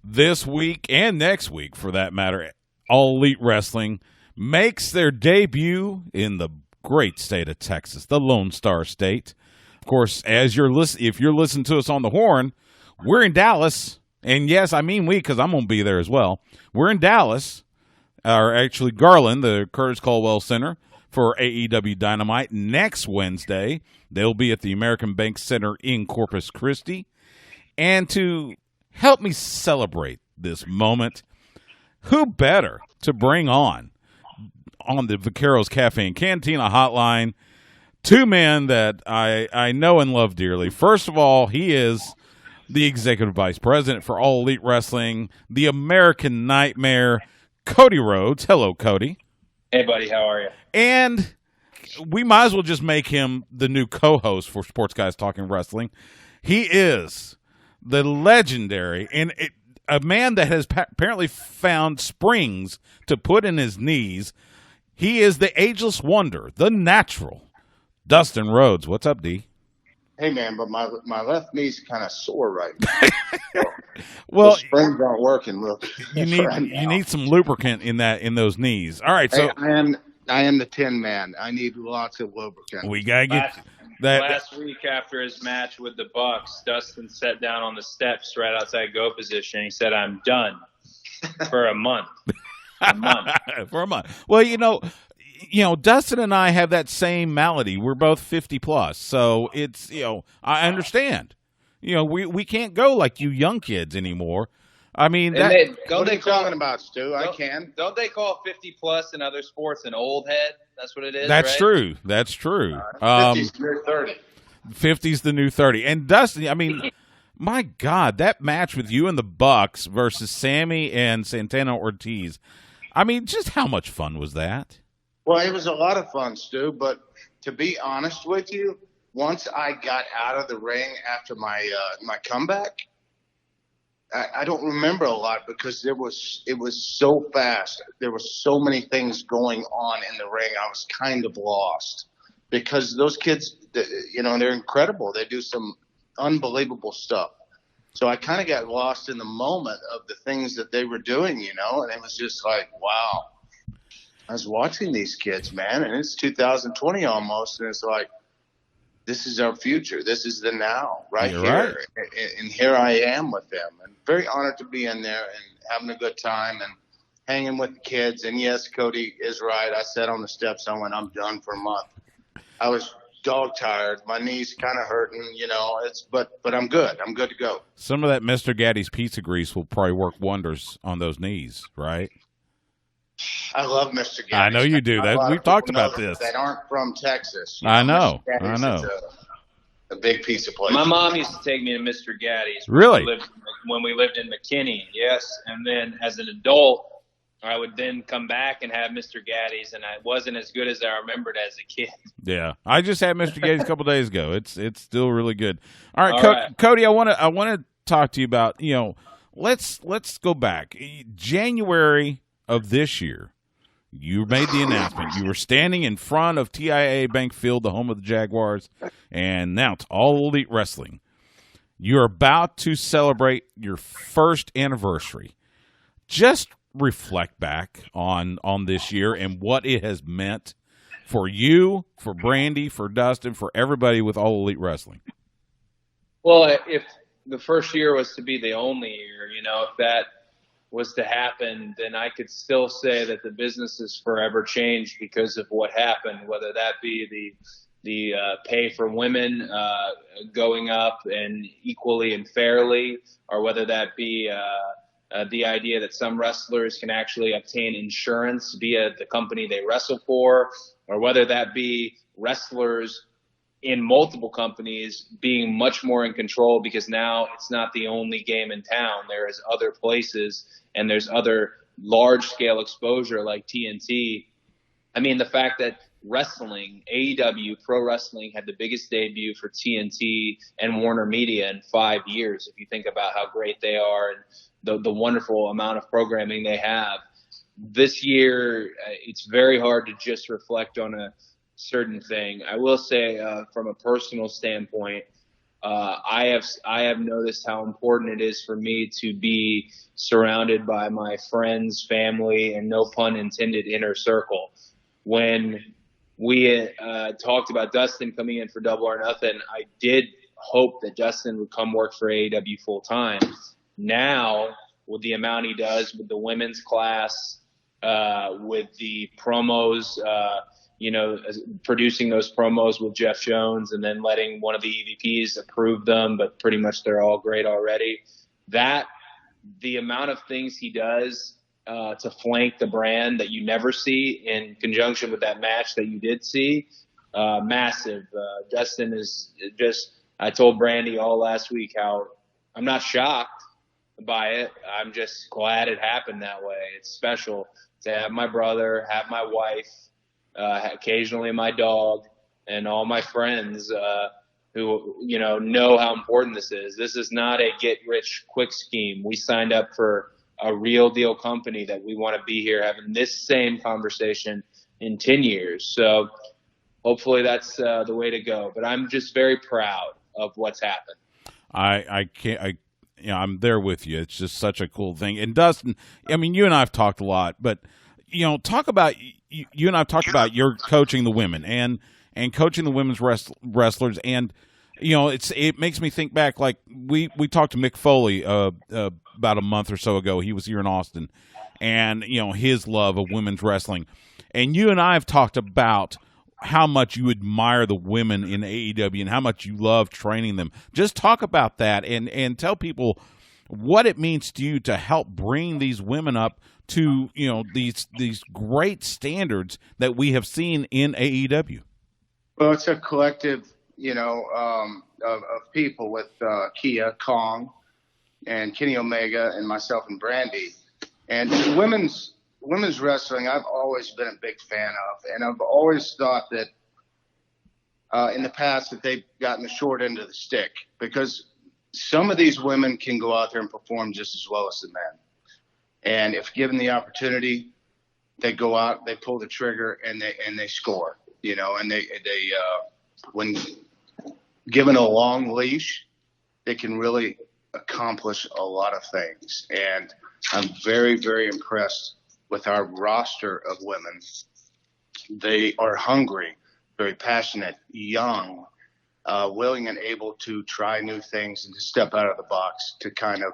this week and next week, for that matter, All Elite Wrestling makes their debut in the great state of Texas, the Lone Star State. Of course, if you're listening to us on the Horn, we're in Dallas, and yes, I mean we, because I'm going to be there as well. We're in Dallas, or actually Garland, the Curtis Caldwell Center, for AEW Dynamite next Wednesday. They'll be at the American Bank Center in Corpus Christi. And to help me celebrate this moment, who better to bring on the Vaqueros Cafe and Cantina hotline, two men that I know and love dearly. First of all, he is the Executive Vice President for All Elite Wrestling, the American Nightmare, Cody Rhodes. Hello, Cody. Hey, buddy. How are you? And we might as well just make him the new co-host for Sports Guys Talking Wrestling. He is the legendary and a man that has apparently found springs to put in his knees. He is the ageless wonder, the natural, Dustin Rhodes. What's up, D? Hey, man, but my left knee's kind of sore right now. So well, the springs aren't working. Look, you need some lubricant in those knees. All right, so I am the Tin Man. I need lots of lubricant. We gotta get that. Last week after his match with the Bucks, Dustin sat down on the steps right outside go position. He said, "I'm done for a month." For a month. Well, you know, Dustin and I have that same malady. We're both 50 plus, so it's I understand. We can't go like you young kids anymore. I mean, what are you talking about, Stu? I can. Don't they call 50 plus in other sports an old head? That's what it is. That's right? true. That's true. 50's the new 30. 50's the new 30. And Dustin, I mean, my God, that match with you and the Bucks versus Sammy and Santana Ortiz. I mean, just how much fun was that? Well, it was a lot of fun, Stu. But to be honest with you, once I got out of the ring after my comeback, I don't remember a lot because it was so fast. There were so many things going on in the ring. I was kind of lost because those kids, they're incredible. They do some unbelievable stuff. So I kind of got lost in the moment of the things that they were doing, and it was just like, wow. I was watching these kids, man, and it's 2020 almost, and it's like, this is our future. This is the now, right You're here. Right. And here I am with them. And very honored to be in there and having a good time and hanging with the kids. And yes, Cody is right. I sat on the steps. I went, I'm done for a month. I was dog tired. My knees kind of hurting, but I'm good. I'm good to go. Some of that Mr. Gaddy's pizza grease will probably work wonders on those knees, right? I love Mr. Gaddy's. I know you do. We've talked about this. That aren't from Texas. I know. I know. A big piece of place. My mom used to take me to Mr. Gaddy's. Really? When we lived in McKinney, yes. And then as an adult, I would then come back and have Mr. Gaddy's, and it wasn't as good as I remembered as a kid. Yeah, I just had Mr. Gaddy's a couple days ago. It's still really good. All right, Cody, I want to talk to you about let's go back January of this year. You made the announcement. You were standing in front of TIAA Bank Field, the home of the Jaguars, and now it's All Elite Wrestling. You're about to celebrate your first anniversary. Just reflect back on this year and what it has meant for you, for Brandy, for Dustin, for everybody with All Elite Wrestling. Well, if the first year was to be the only year, if that was to happen, then I could still say that the business is forever changed because of what happened, whether that be the pay for women going up and equally and fairly, or whether that be the idea that some wrestlers can actually obtain insurance via the company they wrestle for, or whether that be wrestlers in multiple companies being much more in control because now it's not the only game in town. There is other places and there's other large scale exposure like TNT. I mean, the fact that wrestling, AEW, pro wrestling had the biggest debut for TNT and Warner Media in 5 years. If you think about how great they are and the wonderful amount of programming they have. This year, it's very hard to just reflect on a certain thing. I will say from a personal standpoint, I have noticed how important it is for me to be surrounded by my friends, family, and no pun intended, inner circle. When we talked about Dustin coming in for Double or Nothing, I did hope that Dustin would come work for AEW full time. Now, with the amount he does with the women's class, with the promos, producing those promos with Jeff Jones and then letting one of the EVPs approve them, but pretty much they're all great already. The amount of things he does to flank the brand that you never see in conjunction with that match that you did see, massive. Dustin is just, I told Brandy all last week how I'm not shocked by it. I'm just glad it happened that way. It's special to have my brother, have my wife, occasionally my dog, and all my friends who know how important this is. This is not a get-rich-quick scheme. We signed up for a real deal company that we want to be here having this same conversation in 10 years. So hopefully that's the way to go. But I'm just very proud of what's happened. I'm there with you. It's just such a cool thing. And Dustin, I mean, you and I have talked a lot, but talk about you and I've talked about your coaching the women and coaching the women's wrestlers, and it makes me think back. Like we talked to Mick Foley about a month or so ago. He was here in Austin, and his love of women's wrestling, and you and I have talked about how much you admire the women in AEW and how much you love training them. Just talk about that and tell people what it means to you to help bring these women up to these great standards that we have seen in AEW. Well, it's a collective, of people with Kia, Kong, and Kenny Omega, and myself and Brandy. And women's wrestling, I've always been a big fan of, and I've always thought that in the past that they've gotten the short end of the stick, because some of these women can go out there and perform just as well as the men. And if given the opportunity, they go out, they pull the trigger, and they score. And they when given a long leash, they can really accomplish a lot of things. And I'm very, very impressed with our roster of women. They are hungry, very passionate, young, willing and able to try new things and to step out of the box, to kind of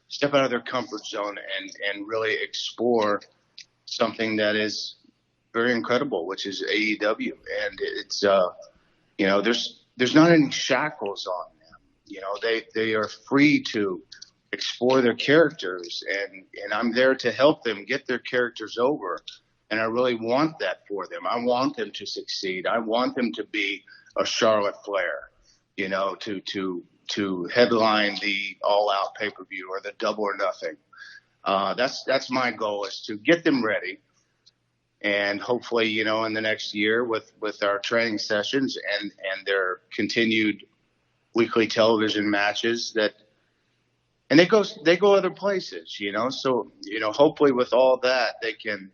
step out of their comfort zone and really explore something that is very incredible, which is AEW. And it's, there's not any shackles on them. They are free to explore their characters, and I'm there to help them get their characters over. And I really want that for them. I want them to succeed. I want them to be a Charlotte Flair, to headline the All Out pay-per-view or the Double or Nothing. That's my goal, is to get them ready. And hopefully, in the next year with our training sessions and their continued weekly television matches, and they go other places, so, hopefully with all that, they can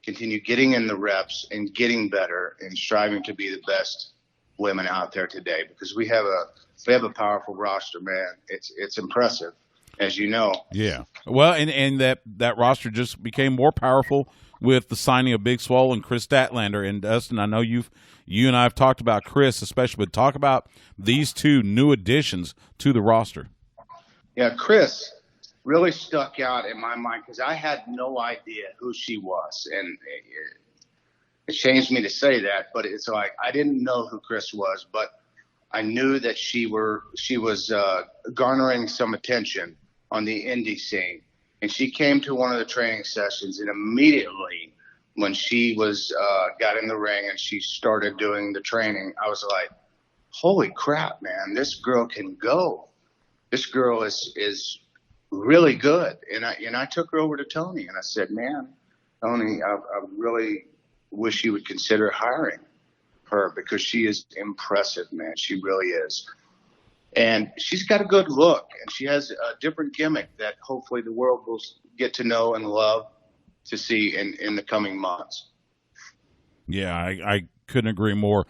continue getting in the reps and getting better and striving to be the best women out there today, because we have a powerful roster, man. It's impressive, as you know. Yeah. Well, and that roster just became more powerful with the signing of Big Swole and Chris Statlander. And Dustin, I know you and I have talked about Chris especially, but talk about these two new additions to the roster. Yeah, Chris really stuck out in my mind because I had no idea who she was, and it changed me to say that, but it's like I didn't know who Chris was, but I knew that she was garnering some attention on the indie scene. And she came to one of the training sessions, and immediately when she got in the ring and she started doing the training, I was like, holy crap, man, this girl can go. This girl is really good. And I took her over to Tony, and I said, man, Tony, I really wish you would consider hiring her, because she is impressive, man. She really is. And she's got a good look, and she has a different gimmick that hopefully the world will get to know and love to see in the coming months. Yeah, Couldn't agree more.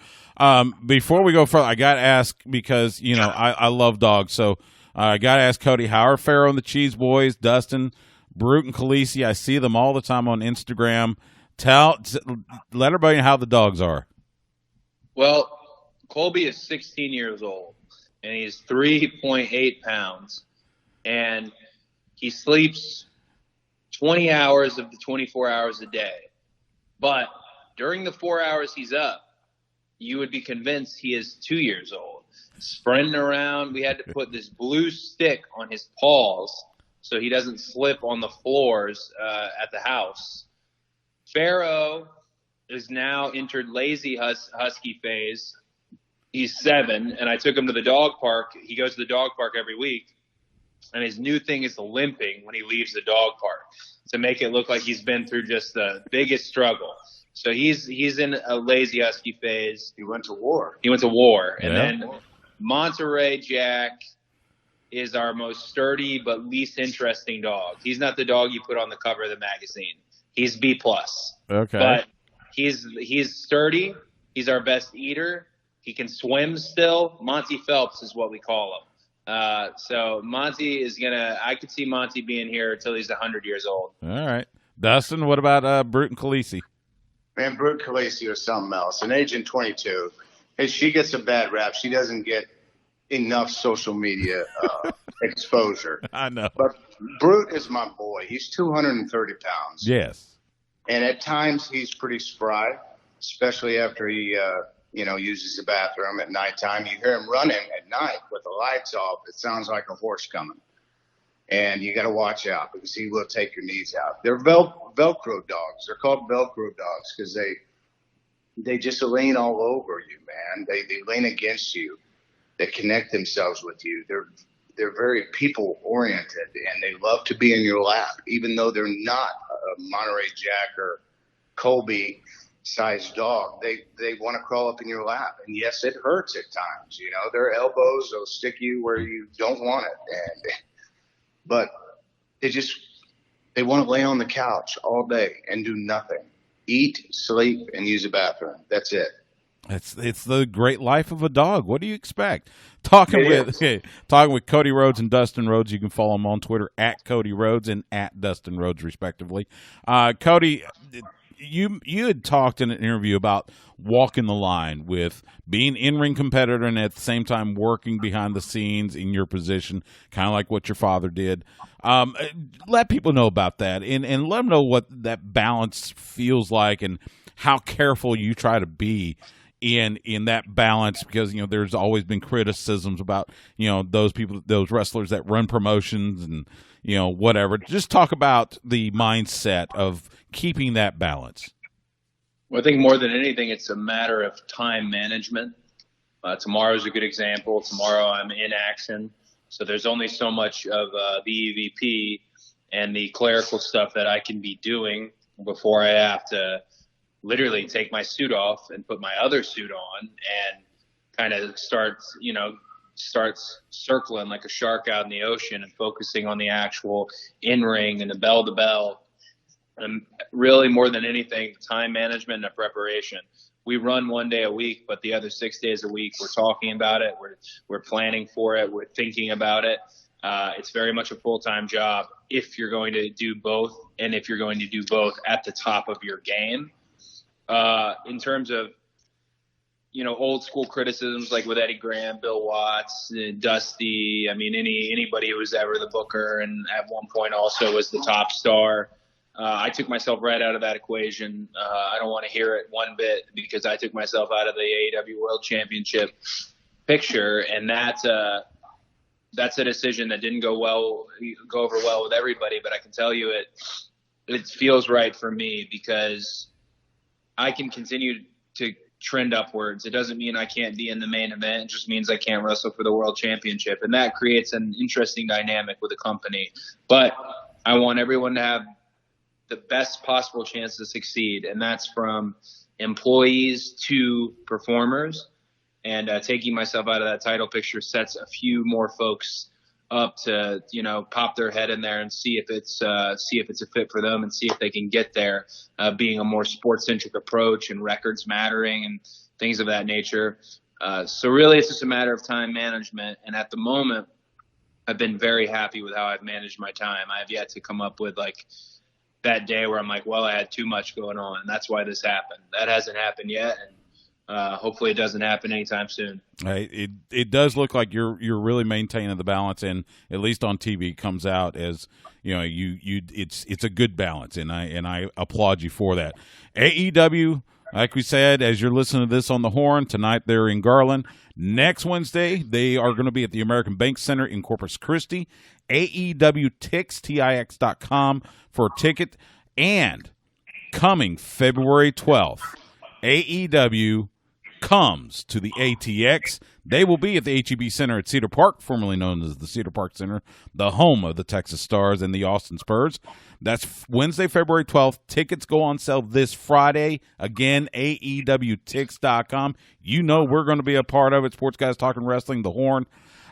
Before we go further, I got to ask because, I love dogs. So I got to ask Cody, how are Pharaoh and the Cheese Boys, Dustin, Brute, and Khaleesi? I see them all the time on Instagram. Let everybody know how the dogs are. Well, Colby is 16 years old, and he's 3.8 pounds, and he sleeps 20 hours of the 24 hours a day. But during the 4 hours he's up, you would be convinced he is 2 years old. Sprinting around, we had to put this blue stick on his paws so he doesn't slip on the floors at the house. Pharaoh is now entered lazy husky phase. He's 7, and I took him to the dog park. He goes to the dog park every week, and his new thing is limping when he leaves the dog park to make it look like he's been through just the biggest struggle. So he's in a lazy husky phase. He went to war. And then Monterey Jack is our most sturdy but least interesting dog. He's not the dog you put on the cover of the magazine. He's B+. Okay. But he's sturdy. He's our best eater. He can swim still. Monty Phelps is what we call him. So Monty is I could see Monty being here until he's 100 years old. All right. Dustin, what about Brute and Khaleesi? Man, Brute Khaleesi or something else. An Agent 22. Hey, she gets a bad rap. She doesn't get enough social media exposure. I know. But Brute is my boy. He's 230 pounds. Yes. And at times he's pretty spry, especially after he, uses the bathroom at nighttime. You hear him running at night with the lights off. It sounds like a horse coming. And you got to watch out because he will take your knees out. They're Velcro dogs. They're called Velcro dogs because they just lean all over you, man. They lean against you. They connect themselves with you. They're very people oriented and they love to be in your lap, even though they're not a Monterey Jack or Colby sized dog. They want to crawl up in your lap. And yes, it hurts at times. Their elbows will stick you where you don't want it. But they want to lay on the couch all day and do nothing. Eat, sleep, and use a bathroom. That's it. It's the great life of a dog. What do you expect? Talking with Cody Rhodes and Dustin Rhodes. You can follow them on Twitter at Cody Rhodes and at Dustin Rhodes, respectively. Cody, you had talked in an interview about walking the line with being in-ring competitor and at the same time working behind the scenes in your position, kind of like what your father did. Let people know about that and let them know what that balance feels like and how careful you try to be in that balance, because there's always been criticisms about those wrestlers that run promotions and whatever. Just talk about the mindset of keeping that balance. Well, I think more than anything, it's a matter of time management. Tomorrow's a good example. Tomorrow I'm in action, so there's only so much of the EVP and the clerical stuff that I can be doing before I have to literally take my suit off and put my other suit on and kind of starts circling like a shark out in the ocean and focusing on the actual in-ring and the bell-to-bell. And really, more than anything, time management and preparation. We run one day a week, but the other 6 days a week, we're talking about it. We're planning for it. We're thinking about it. It's very much a full-time job if you're going to do both, and if you're going to do both at the top of your game. In terms of, old school criticisms like with Eddie Graham, Bill Watts, Dusty, anybody who was ever the booker and at one point also was the top star. I took myself right out of that equation. I don't want to hear it one bit because I took myself out of the AEW World Championship picture, and that's a decision that didn't go over well with everybody. But I can tell you it feels right for me because I can continue to trend upwards. It doesn't mean I can't be in the main event. It just means I can't wrestle for the World Championship, and that creates an interesting dynamic with the company. But I want everyone to have the best possible chance to succeed, and that's from employees to performers. And taking myself out of that title picture sets a few more folks up to, pop their head in there and see if it's a fit for them and see if they can get there, being a more sports-centric approach and records mattering and things of that nature. So really it's just a matter of time management. And at the moment, I've been very happy with how I've managed my time. I have yet to come up with like that day where I'm like, well, I had too much going on, and that's why this happened. That hasn't happened yet. And hopefully it doesn't happen anytime soon. It does look like you're really maintaining the balance, and at least on TV it comes out as it's a good balance, and I applaud you for that. AEW, like we said, as you're listening to this on the Horn tonight, they're in Garland. Next Wednesday they are going to be at the American Bank Center in Corpus Christi. AEW Tix, TIX.com for a ticket. And coming February 12th, AEW comes to the ATX. They will be at the HEB Center at Cedar Park, formerly known as the Cedar Park Center, the home of the Texas Stars and the Austin Spurs. That's Wednesday, February 12th. Tickets go on sale this Friday. Again, AEWTix.com. You know we're going to be a part of it. Sports Guys Talking Wrestling, the Horn.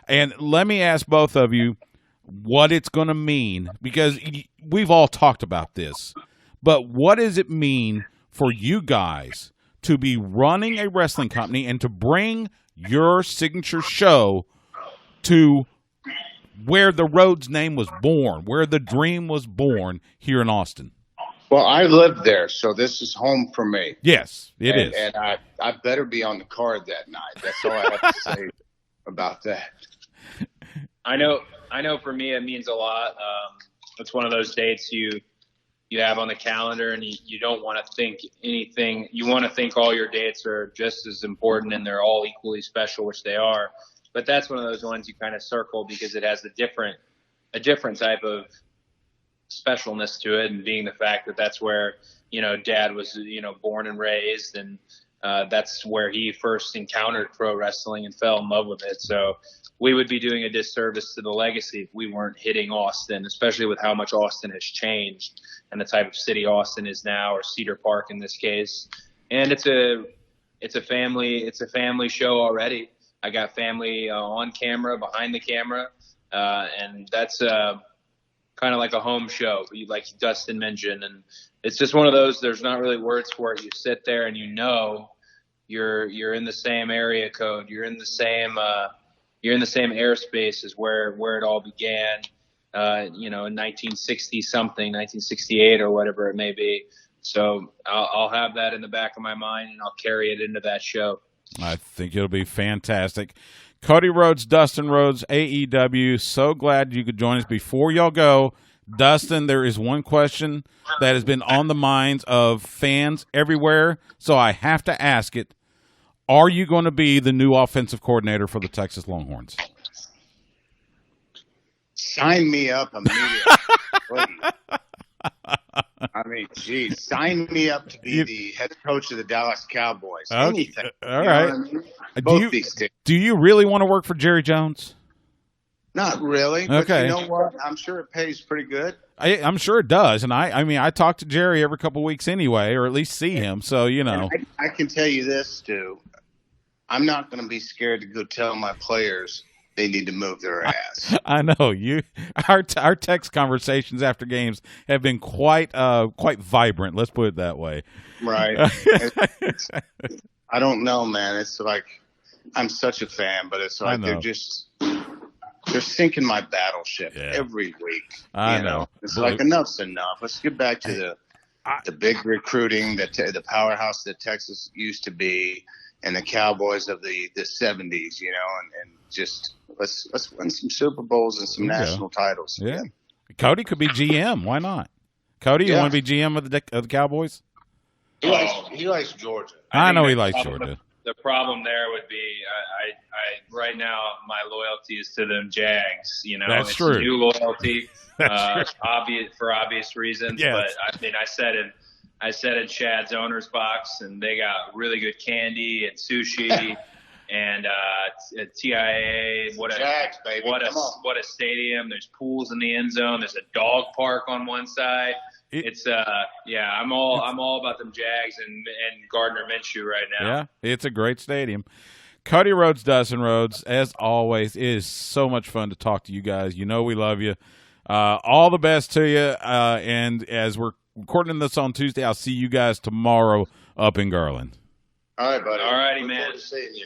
And let me ask both of you what it's going to mean, because we've all talked about this, but what does it mean for you guys to be running a wrestling company and to bring your signature show to where the Rhodes name was born, where the dream was born here in Austin? Well, I lived there, so this is home for me. Yes, it is. And I better be on the card that night. That's all I have to say about that. I know for me it means a lot. It's one of those dates you have on the calendar, and you don't want to think anything. You want to think all your dates are just as important and they're all equally special, which they are. But that's one of those ones you kind of circle because it has a different type of specialness to it, and being the fact that that's where, Dad was, born and raised, and that's where he first encountered pro wrestling and fell in love with it. So we would be doing a disservice to the legacy if we weren't hitting Austin, especially with how much Austin has changed and the type of city Austin is now, or Cedar Park in this case. And it's a family show already. I got family on camera, behind the camera, and that's kind of like a home show, like Dustin mentioned. And it's just one of those. There's not really words for it. You sit there and you're in the same area code. You're in the same airspace as where it all began. In 1960 something, 1968 or whatever it may be. So I'll have that in the back of my mind, and I'll carry it into that show. I think it'll be fantastic. Cody Rhodes, Dustin Rhodes, AEW, so glad you could join us. Before y'all go, Dustin, there is one question that has been on the minds of fans everywhere, so I have to ask it. Are you going to be the new offensive coordinator for the Texas Longhorns? Sign me up immediately. I mean, geez, sign me up to be the head coach of the Dallas Cowboys. Okay. Anything. All right. I mean? Both these teams. Do you really want to work for Jerry Jones? Not really. But okay. You know what? I'm sure it pays pretty good. I'm sure it does. And I talk to Jerry every couple of weeks anyway, or at least see him. So, I can tell you this, Stu. I'm not going to be scared to go tell my players they need to move their ass. I know you. Our text conversations after games have been quite vibrant. Let's put it that way. Right. I don't know, man. It's like I'm such a fan, but it's like they're sinking my battleship every week. I know. It's like enough's enough. Let's get back to the big recruiting, the powerhouse that Texas used to be, and the Cowboys of the 70s, and just let's win some Super Bowls and some national titles. Yeah. Cody could be GM. Why not? Cody, you want to be GM of the Cowboys? He likes Georgia. I know he likes Georgia. The problem there would be, I right now my loyalty is to them Jags. That's it's true. New loyalty, true. for obvious reasons. Yes. But I said in Chad's owner's box, and they got really good candy and sushi and TIA. What a stadium! There's pools in the end zone. There's a dog park on one side. I'm all about them Jags and Gardner Minshew right now. Yeah, it's a great stadium. Cody Rhodes, Dustin Rhodes, as always, it is so much fun to talk to you guys. You know we love you. All the best to you. And as we're recording this on Tuesday, I'll see you guys tomorrow up in Garland. All right, buddy. All righty, Look man. forward to seeing you.